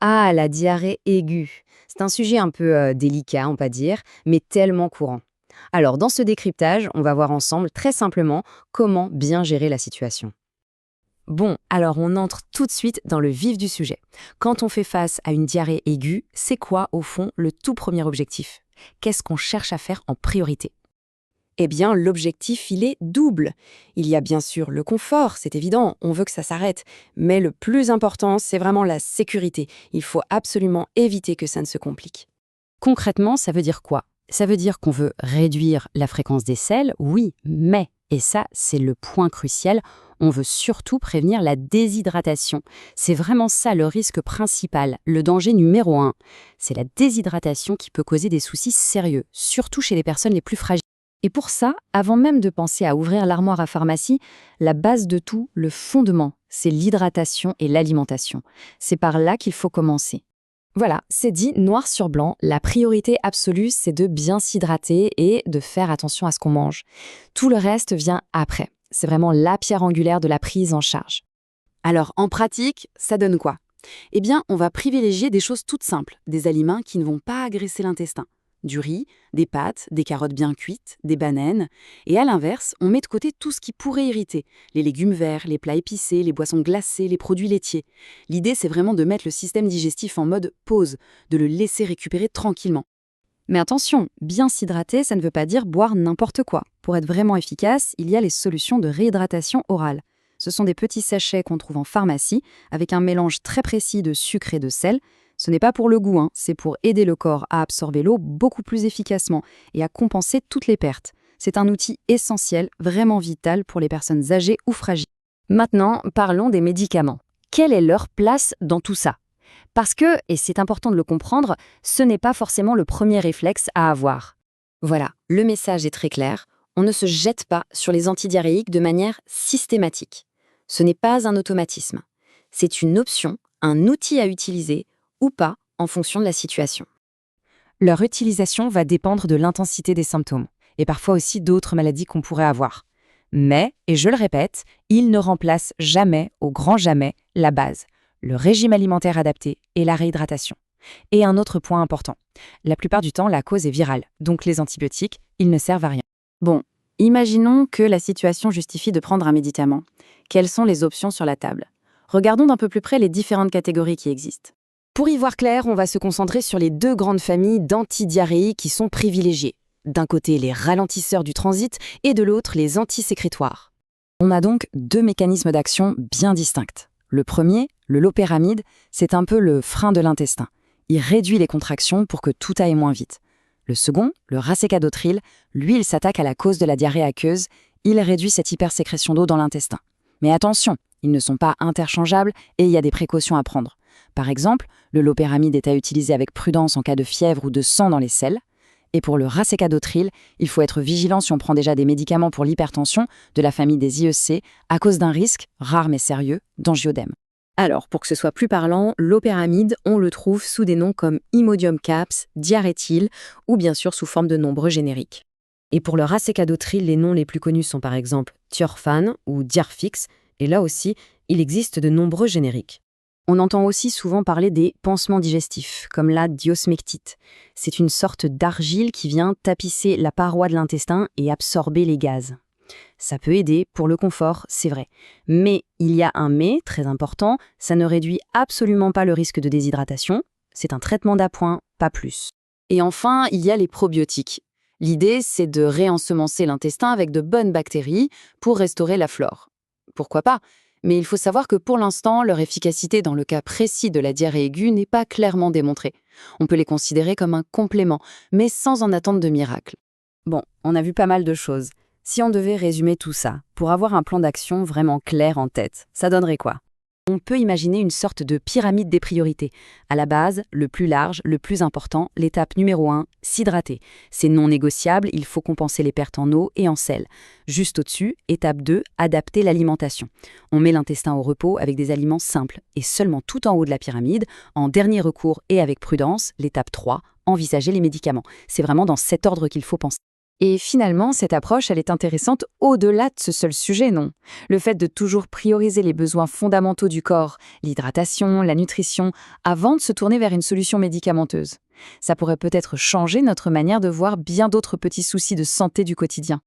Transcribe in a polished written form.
Ah, la diarrhée aiguë. C'est un sujet un peu délicat, on va dire, mais tellement courant. Alors, dans ce décryptage, on va voir ensemble, très simplement, comment bien gérer la situation. Bon, alors on entre tout de suite dans le vif du sujet. Quand on fait face à une diarrhée aiguë, c'est quoi, au fond, le tout premier objectif? Qu'est-ce qu'on cherche à faire en priorité? Eh bien, l'objectif, il est double. Il y a bien sûr le confort, c'est évident, on veut que ça s'arrête. Mais le plus important, c'est vraiment la sécurité. Il faut absolument éviter que ça ne se complique. Concrètement, ça veut dire quoi? Ça veut dire qu'on veut réduire la fréquence des selles, oui, mais, et ça, c'est le point crucial, on veut surtout prévenir la déshydratation. C'est vraiment ça le risque principal, le danger numéro un. C'est la déshydratation qui peut causer des soucis sérieux, surtout chez les personnes les plus fragiles. Et pour ça, avant même de penser à ouvrir l'armoire à pharmacie, la base de tout, le fondement, c'est l'hydratation et l'alimentation. C'est par là qu'il faut commencer. Voilà, c'est dit noir sur blanc, la priorité absolue, c'est de bien s'hydrater et de faire attention à ce qu'on mange. Tout le reste vient après. C'est vraiment la pierre angulaire de la prise en charge. Alors, en pratique, ça donne quoi? Eh bien, on va privilégier des choses toutes simples, des aliments qui ne vont pas agresser l'intestin. Du riz, des pâtes, des carottes bien cuites, des bananes. Et à l'inverse, on met de côté tout ce qui pourrait irriter. Les légumes verts, les plats épicés, les boissons glacées, les produits laitiers. L'idée, c'est vraiment de mettre le système digestif en mode pause, de le laisser récupérer tranquillement. Mais attention, bien s'hydrater, ça ne veut pas dire boire n'importe quoi. Pour être vraiment efficace, il y a les solutions de réhydratation orale. Ce sont des petits sachets qu'on trouve en pharmacie, avec un mélange très précis de sucre et de sel. Ce n'est pas pour le goût, c'est pour aider le corps à absorber l'eau beaucoup plus efficacement et à compenser toutes les pertes. C'est un outil essentiel, vraiment vital pour les personnes âgées ou fragiles. Maintenant, parlons des médicaments. Quelle est leur place dans tout ça? Parce que, et c'est important de le comprendre, ce n'est pas forcément le premier réflexe à avoir. Voilà, le message est très clair. On ne se jette pas sur les antidiarrhéiques de manière systématique. Ce n'est pas un automatisme. C'est une option, un outil à utiliser ou pas en fonction de la situation. Leur utilisation va dépendre de l'intensité des symptômes et parfois aussi d'autres maladies qu'on pourrait avoir. Mais, et je le répète, ils ne remplacent jamais, au grand jamais, la base, le régime alimentaire adapté et la réhydratation. Et un autre point important, la plupart du temps, la cause est virale, donc les antibiotiques, ils ne servent à rien. Bon, imaginons que la situation justifie de prendre un médicament. Quelles sont les options sur la table? Regardons d'un peu plus près les différentes catégories qui existent. Pour y voir clair, on va se concentrer sur les deux grandes familles d'antidiarrhéiques qui sont privilégiées. D'un côté, les ralentisseurs du transit et de l'autre, les antisécrétoires. On a donc deux mécanismes d'action bien distincts. Le premier, le loperamide, c'est un peu le frein de l'intestin. Il réduit les contractions pour que tout aille moins vite. Le second, le racécadotril, lui, il s'attaque à la cause de la diarrhée aqueuse. Il réduit cette hypersécrétion d'eau dans l'intestin. Mais attention, ils ne sont pas interchangeables et il y a des précautions à prendre. Par exemple, le loperamide est à utiliser avec prudence en cas de fièvre ou de sang dans les selles. Et pour le racécadotril, il faut être vigilant si on prend déjà des médicaments pour l'hypertension de la famille des IEC à cause d'un risque, rare mais sérieux, d'angioedème. Alors, pour que ce soit plus parlant, loperamide, on le trouve sous des noms comme Imodium caps, Diarétil ou bien sûr sous forme de nombres génériques. Et pour le racécadotril, les noms les plus connus sont par exemple Thiorphan ou Diarfix, et là aussi, il existe de nombreux génériques. On entend aussi souvent parler des pansements digestifs, comme la diosmectite. C'est une sorte d'argile qui vient tapisser la paroi de l'intestin et absorber les gaz. Ça peut aider pour le confort, c'est vrai. Mais il y a un mais très important, ça ne réduit absolument pas le risque de déshydratation. C'est un traitement d'appoint, pas plus. Et enfin, il y a les probiotiques. L'idée, c'est de réensemencer l'intestin avec de bonnes bactéries pour restaurer la flore. Pourquoi pas? Mais il faut savoir que pour l'instant, leur efficacité dans le cas précis de la diarrhée aiguë n'est pas clairement démontrée. On peut les considérer comme un complément, mais sans en attendre de miracle. Bon, on a vu pas mal de choses. Si on devait résumer tout ça, pour avoir un plan d'action vraiment clair en tête, ça donnerait quoi? On peut imaginer une sorte de pyramide des priorités. À la base, le plus large, le plus important, l'étape numéro 1, s'hydrater. C'est non négociable, il faut compenser les pertes en eau et en sel. Juste au-dessus, étape 2, adapter l'alimentation. On met l'intestin au repos avec des aliments simples. Et seulement tout en haut de la pyramide, en dernier recours et avec prudence, l'étape 3, envisager les médicaments. C'est vraiment dans cet ordre qu'il faut penser. Et finalement, cette approche, elle est intéressante au-delà de ce seul sujet, non? Le fait de toujours prioriser les besoins fondamentaux du corps, l'hydratation, la nutrition, avant de se tourner vers une solution médicamenteuse. Ça pourrait peut-être changer notre manière de voir bien d'autres petits soucis de santé du quotidien.